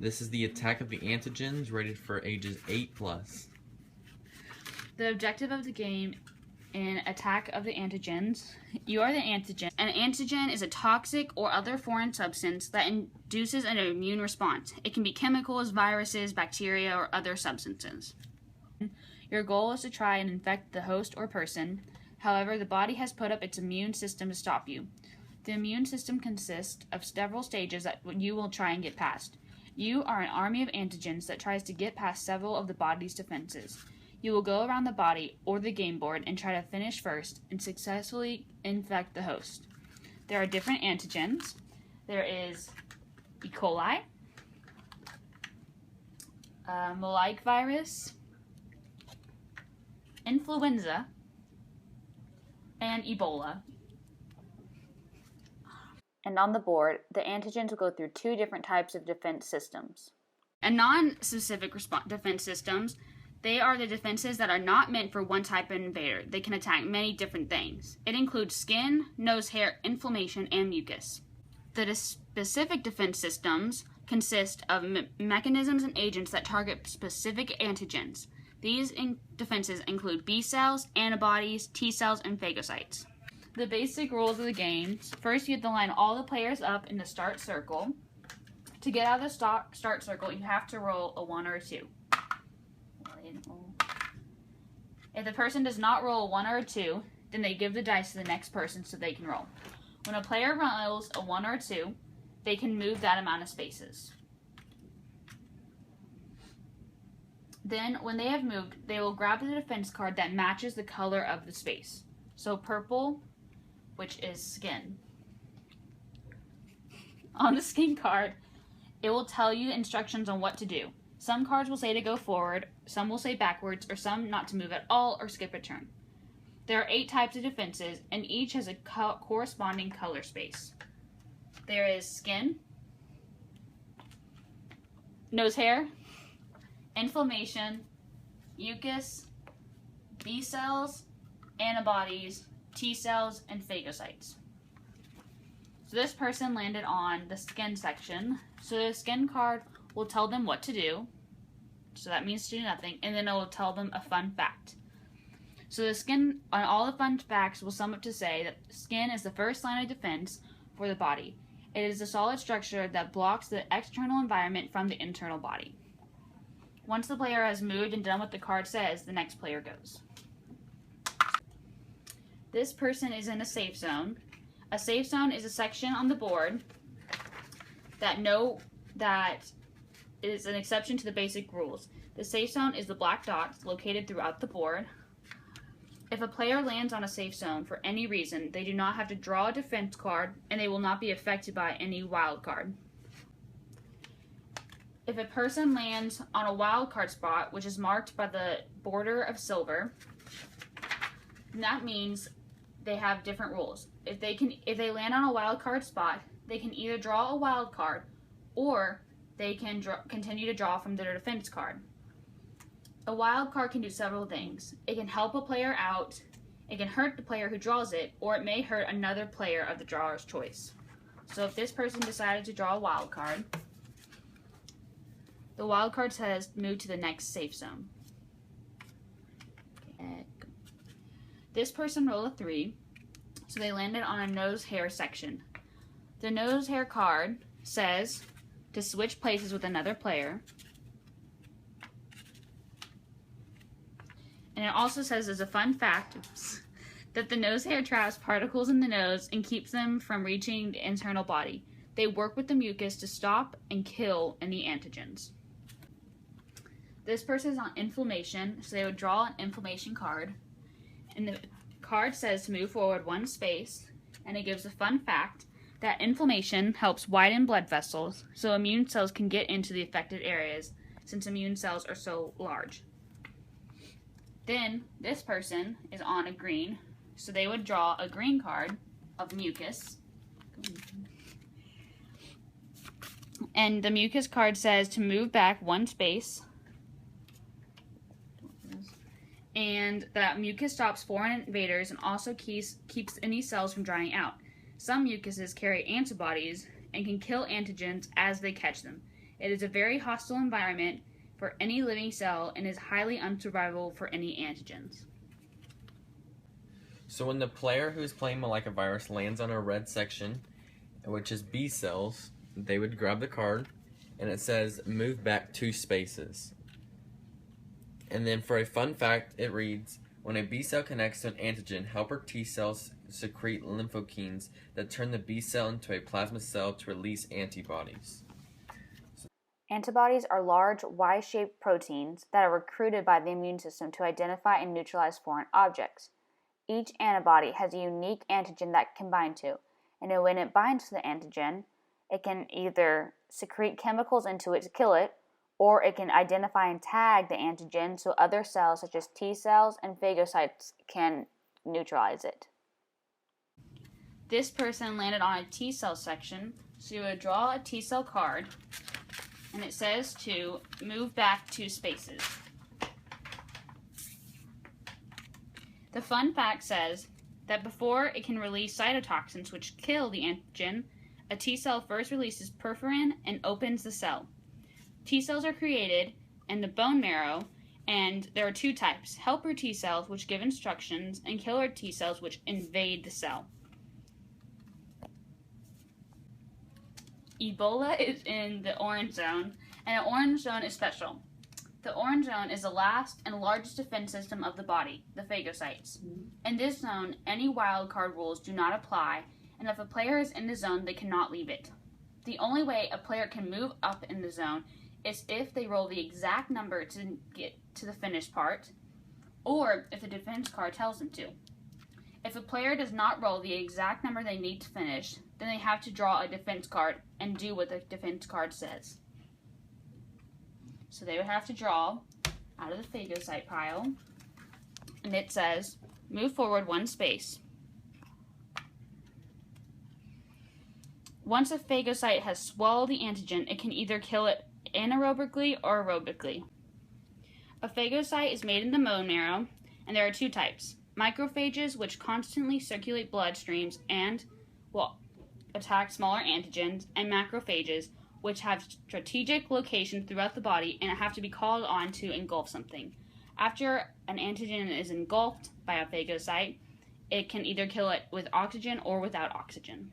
This is the Attack of the Antigens, rated for ages 8+. The objective of the game in Attack of the Antigens, you are the antigen. An antigen is a toxic or other foreign substance that induces an immune response. It can be chemicals, viruses, bacteria, or other substances. Your goal is to try and infect the host or person. However, the body has put up its immune system to stop you. The immune system consists of several stages that you will try and get past. You are an army of antigens that tries to get past several of the body's defenses. You will go around the body or the game board and try to finish first and successfully infect the host. There are different antigens. There is E. coli, Maleic virus, influenza, and Ebola. And on the board, the antigens will go through two different types of defense systems. And non-specific defense systems, they are the defenses that are not meant for one type of invader. They can attack many different things. It includes skin, nose hair, inflammation, and mucus. The specific defense systems consist of mechanisms and agents that target specific antigens. These defenses include B cells, antibodies, T cells, and phagocytes. The basic rules of the game: first, you have to line all the players up in the start circle. To get out of the start circle, you have to roll a 1 or a 2. If the person does not roll a 1 or a 2, then they give the dice to the next person so they can roll. When a player rolls a 1 or a 2, they can move that amount of spaces. Then, when they have moved, they will grab the defense card that matches the color of the space. So purple, which is skin. On the skin card, it will tell you instructions on what to do. Some cards will say to go forward, some will say backwards, or some not to move at all or skip a turn. There are 8 types of defenses, and each has a corresponding color space. There is skin, nose hair, inflammation, mucus, B cells, antibodies, T cells, and phagocytes. So this person landed on the skin section. So the skin card will tell them what to do. So that means to do nothing. And then it will tell them a fun fact. So the skin, on all the fun facts, will sum up to say that skin is the first line of defense for the body. It is a solid structure that blocks the external environment from the internal body. Once the player has moved and done what the card says, the next player goes. This person is in a safe zone. A safe zone is a section on the board that is an exception to the basic rules. The safe zone is the black dots located throughout the board. If a player lands on a safe zone for any reason, they do not have to draw a defense card, and they will not be affected by any wild card. If a person lands on a wild card spot, which is marked by the border of silver, that means they have different rules. If they land on a wild card spot, they can either draw a wild card, or they can continue to draw from their defense card. A wild card can do several things. It can help a player out, it can hurt the player who draws it, or it may hurt another player of the drawer's choice. So if this person decided to draw a wild card, the wild card says move to the next safe zone. Okay. This person rolled a 3, so they landed on a nose hair section. The nose hair card says to switch places with another player. And it also says, as a fun fact, that the nose hair traps particles in the nose and keeps them from reaching the internal body. They work with the mucus to stop and kill any antigens. This person is on inflammation, so they would draw an inflammation card. And the card says to move forward 1 space, and it gives a fun fact that inflammation helps widen blood vessels so immune cells can get into the affected areas, since immune cells are so large. Then this person is on a green, so they would draw a green card of mucus. And the mucus card says to move back 1 space. And that mucus stops foreign invaders and also keeps any cells from drying out. Some mucuses carry antibodies and can kill antigens as they catch them. It is a very hostile environment for any living cell and is highly unsurvivable for any antigens. So when the player who is playing like a virus lands on a red section, which is B cells, they would grab the card, and it says move back 2 spaces. And then for a fun fact, it reads, when a B cell connects to an antigen, helper T cells secrete lymphokines that turn the B cell into a plasma cell to release antibodies. Antibodies are large, Y-shaped proteins that are recruited by the immune system to identify and neutralize foreign objects. Each antibody has a unique antigen that it can bind to, and when it binds to the antigen, it can either secrete chemicals into it to kill it, or it can identify and tag the antigen so other cells such as T cells and phagocytes can neutralize it. This person landed on a T cell section, so you would draw a T cell card, and it says to move back 2 spaces. The fun fact says that before it can release cytotoxins which kill the antigen, a T cell first releases perforin and opens the cell. T cells are created in the bone marrow, and there are 2 types: helper T cells, which give instructions, and killer T cells, which invade the cell. Ebola is in the orange zone, and the orange zone is special. The orange zone is the last and largest defense system of the body, the phagocytes. In this zone, any wildcard rules do not apply, and if a player is in the zone, they cannot leave it. The only way a player can move up in the zone is if they roll the exact number to get to the finish part, or if the defense card tells them to. If a player does not roll the exact number they need to finish, then they have to draw a defense card and do what the defense card says. So they would have to draw out of the phagocyte pile, and it says, move forward 1 space. Once a phagocyte has swallowed the antigen, it can either kill it anaerobically or aerobically. A phagocyte is made in the bone marrow, and there are 2 types: macrophages, which constantly circulate bloodstreams and will attack smaller antigens, and macrophages, which have strategic locations throughout the body and have to be called on to engulf something. After an antigen is engulfed by a phagocyte, it can either kill it with oxygen or without oxygen.